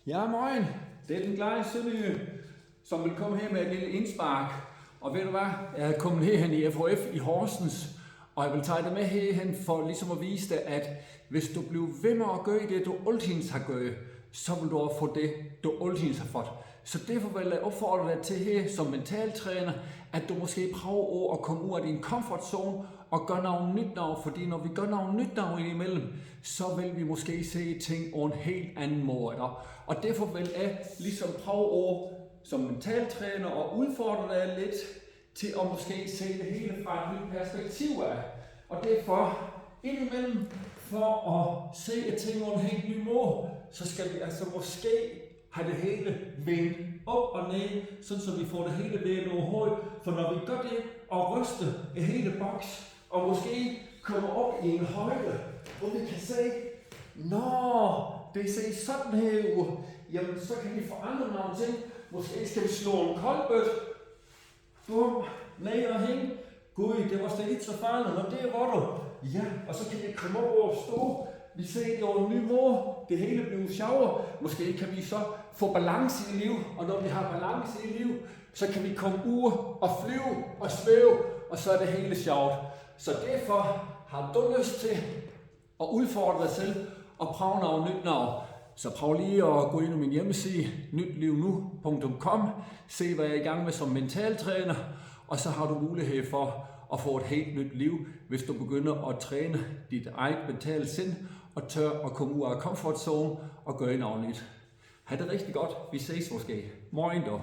Ja, moin. Det er den glade Sønderjyde, som vil komme her med et lille indspark. Og ved du hvad? Jeg er kommet herhen i FHF i Horsens, og jeg vil tage dig med herhen for ligesom at vise dig, at hvis du bliver ved med at gøre det, du altid har gjort, så vil du også få det, du altid har fået. Så derfor vil jeg opfordre dig til her som mentaltræner, at du måske prøver at komme ud af din comfort zone og gøre noget nyt noget, fordi når vi gør noget nyt noget indimellem, så vil vi måske se ting på en helt anden måde. Og derfor vil jeg ligesom prøve som mentaltræner og udfordre dig lidt til at måske se det hele fra et nyt perspektiv af. Og derfor indimellem for at se ting på en helt ny måde, så skal vi altså måske have det hele vendt op og ned, sådan så vi får det hele vendt over hovedet. For når vi gør det og ryster et hele boks, og måske kommer op i en højde, hvor vi kan se, det ser sådan her ud, jamen så kan vi forandre nogle ting. Måske skal vi slå en koldbøt, bum, ned og hænge. Gud, det var slet ikke så farligt, når det var du. Ja, og så kan vi komme op og stå. Vi ser det over en ny måde. Det hele bliver sjovere. Måske kan vi så få balance i livet, og når vi har balance i livet, så kan vi komme ud og flyve og svæve, og så er det hele sjovt. Så derfor har du lyst til at udfordre dig selv og prøve noget nyt noget. Så prøv lige at gå ind på min hjemmeside, nytlivnu.com, se hvad jeg er i gang med som mentaltræner, og så har du mulighed for at få et helt nyt liv, hvis du begynder at træne dit eget mentale sind og tør at komme ud af comfort zone og gøre noget nyt. Ha' det rigtig godt. Vi ses måske. Moin dog.